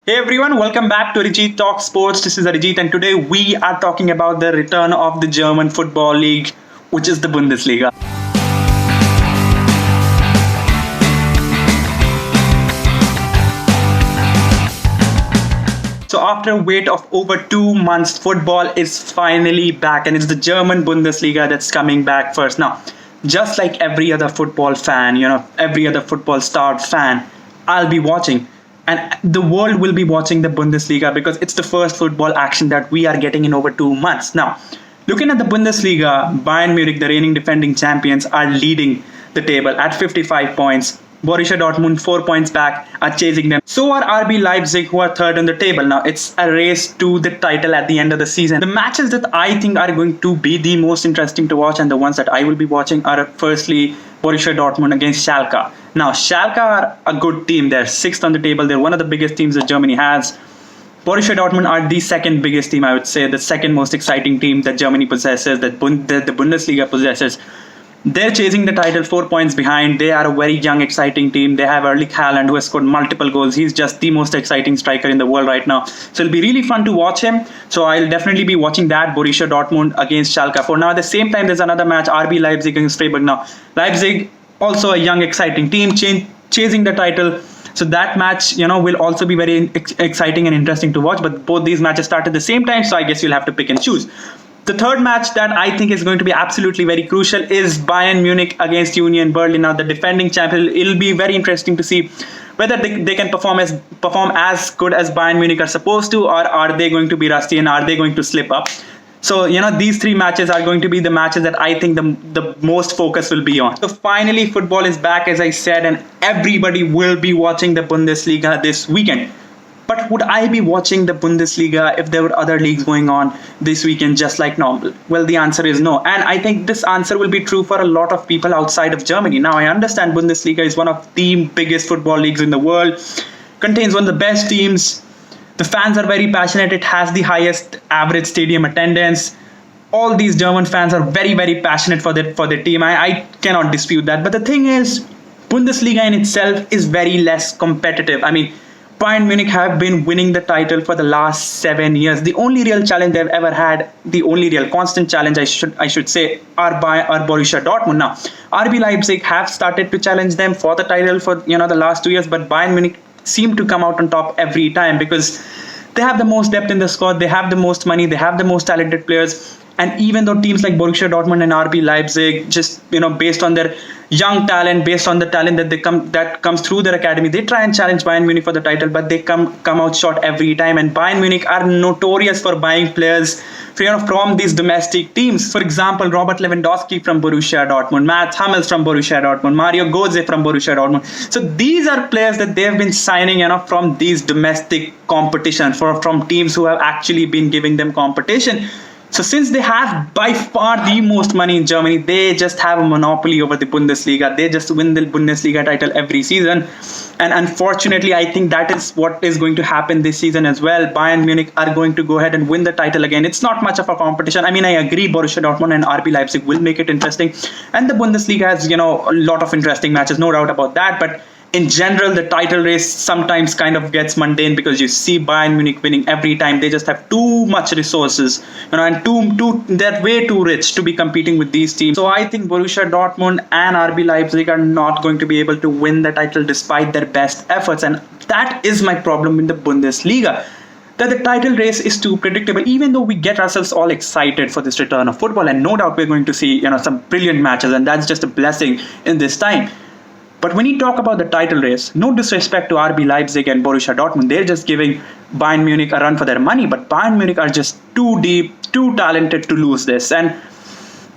Hey everyone, welcome back to Arijit Talk Sports. This is Arijit, and today we are talking about the return of the German football league, which is the Bundesliga. So after a wait of over 2 months, football is finally back, and it's the German Bundesliga that's coming back first. Now, just like every other football fan, every other football starved fan, I'll be watching. And the world will be watching the Bundesliga because it's the first football action that we are getting in over 2 months. Now, looking at the Bundesliga, Bayern Munich, the reigning defending champions, are leading the table at 55 points. Borussia Dortmund, 4 points back, are chasing them. So are RB Leipzig, who are third on the table. Now, it's a race to the title at the end of the season. The matches that I think are going to be the most interesting to watch, and the ones that I will be watching, are firstly Borussia Dortmund against Schalke. Now, Schalke are a good team. They're sixth on the table. They're one of the biggest teams that Germany has. Borussia Dortmund are the second biggest team, I would say, the second most exciting team that Germany possesses, that the Bundesliga possesses. They're chasing the title 4 points behind. They are a very young, exciting team. They have Erling Haaland, who has scored multiple goals. He's just the most exciting striker in the world right now. So it'll be really fun to watch him. So I'll definitely be watching that, Borussia Dortmund against Schalke. For now, at the same time, there's another match, RB Leipzig against Freiburg. Now, Leipzig, also a young, exciting team, chasing the title. So that match, will also be very exciting and interesting to watch. But both these matches start at the same time, so I guess you'll have to pick and choose. The third match that I think is going to be absolutely very crucial is Bayern Munich against Union Berlin. Now, the defending champion. It'll be very interesting to see whether they can perform as good as Bayern Munich are supposed to, or are they going to be rusty and are they going to slip up. So, these three matches are going to be the matches that I think the most focus will be on. So finally, football is back, as I said, and everybody will be watching the Bundesliga this weekend. But would I be watching the Bundesliga if there were other leagues going on this weekend just like normal? Well, the answer is no. And I think this answer will be true for a lot of people outside of Germany. Now, I understand Bundesliga is one of the biggest football leagues in the world, contains one of the best teams. The fans are very passionate. It has the highest average stadium attendance. All these German fans are very, very passionate for their team. I cannot dispute that. But the thing is, Bundesliga in itself is very less competitive. I mean, Bayern Munich have been winning the title for the last 7 years. The only real challenge they've ever had, the only real constant challenge, I should say, are Borussia Dortmund. Now, RB Leipzig have started to challenge them for the title for the last 2 years, but Bayern Munich seem to come out on top every time because they have the most depth in the squad, they have the most money, they have the most talented players. And even though teams like Borussia Dortmund and RB Leipzig, just based on their young talent, based on the talent that comes through their academy, they try and challenge Bayern Munich for the title, but they come out short every time. And Bayern Munich are notorious for buying players from these domestic teams. For example, Robert Lewandowski from Borussia Dortmund, Mats Hummels from Borussia Dortmund, Mario Götze from Borussia Dortmund. So these are players that they have been signing from these domestic competition, from teams who have actually been giving them competition. So since they have by far the most money in Germany, they just have a monopoly over the Bundesliga. They just win the Bundesliga title every season. And unfortunately, I think that is what is going to happen this season as well. Bayern Munich are going to go ahead and win the title again. It's not much of a competition. I mean, I agree, Borussia Dortmund and RB Leipzig will make it interesting. And the Bundesliga has, a lot of interesting matches, no doubt about that. But in general, the title race sometimes kind of gets mundane because you see Bayern Munich winning every time. They just have too much resources, and they're way too rich to be competing with these teams. So I think Borussia Dortmund and RB Leipzig are not going to be able to win the title despite their best efforts. And that is my problem in the Bundesliga, that the title race is too predictable. Even though we get ourselves all excited for this return of football, and no doubt we're going to see some brilliant matches, and that's just a blessing in this time. But when you talk about the title race, no disrespect to RB Leipzig and Borussia Dortmund, they're just giving Bayern Munich a run for their money. But Bayern Munich are just too deep, too talented to lose this. And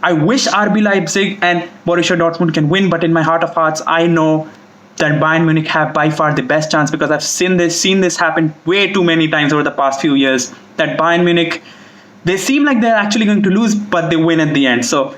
I wish RB Leipzig and Borussia Dortmund can win, but in my heart of hearts, I know that Bayern Munich have by far the best chance because I've seen this happen way too many times over the past few years. That Bayern Munich, they seem like they're actually going to lose, but they win at the end. So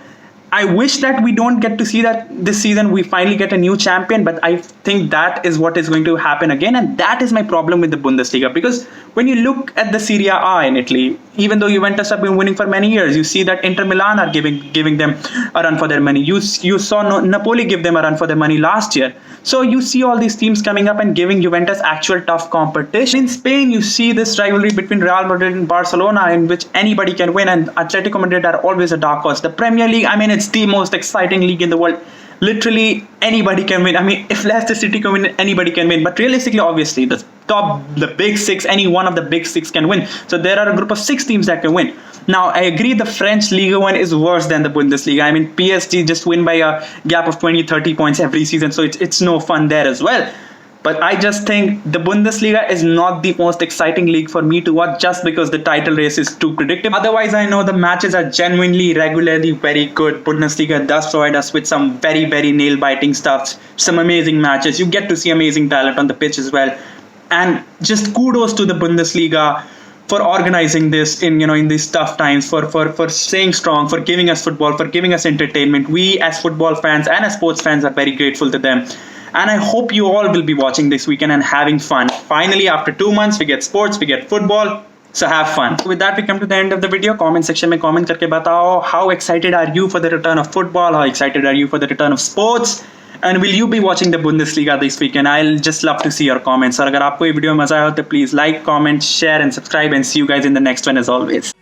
I wish that we don't get to see that this season we finally get a new champion, but I think that is what is going to happen again, and that is my problem with the Bundesliga. Because when you look at the Serie A in Italy, even though Juventus have been winning for many years, you see that Inter Milan are giving them a run for their money. You saw Napoli give them a run for their money last year. So you see all these teams coming up and giving Juventus actual tough competition. In Spain, you see this rivalry between Real Madrid and Barcelona, in which anybody can win, and Atletico Madrid are always a dark horse. The Premier League, I mean, it's the most exciting league in the world. Literally anybody can win. I mean, if Leicester City can win, anybody can win. But realistically, obviously, the big six, any one of the big six can win. So there are a group of 6 teams that can win. Now, I agree the French Ligue 1 is worse than the Bundesliga. I mean, PSG just win by a gap of 20, 30 points every season. So it's no fun there as well. But I just think the Bundesliga is not the most exciting league for me to watch, just because the title race is too predictable. Otherwise, I know the matches are genuinely, regularly very good. Bundesliga does provide us with some very, very nail-biting stuff, some amazing matches. You get to see amazing talent on the pitch as well. And just kudos to the Bundesliga for organizing this in these tough times, for staying strong, for giving us football, for giving us entertainment. We as football fans and as sports fans are very grateful to them. And I hope you all will be watching this weekend and having fun. Finally, after 2 months, we get sports, we get football. So have fun. With that, we come to the end of the video. Comment section mein comment karke batao, how excited are you for the return of football? How excited are you for the return of sports? And will you be watching the Bundesliga this weekend? I'll just love to see your comments. और अगर आपको ये video मजा आया हो तो please like, comment, share and subscribe, and see you guys in the next one as always.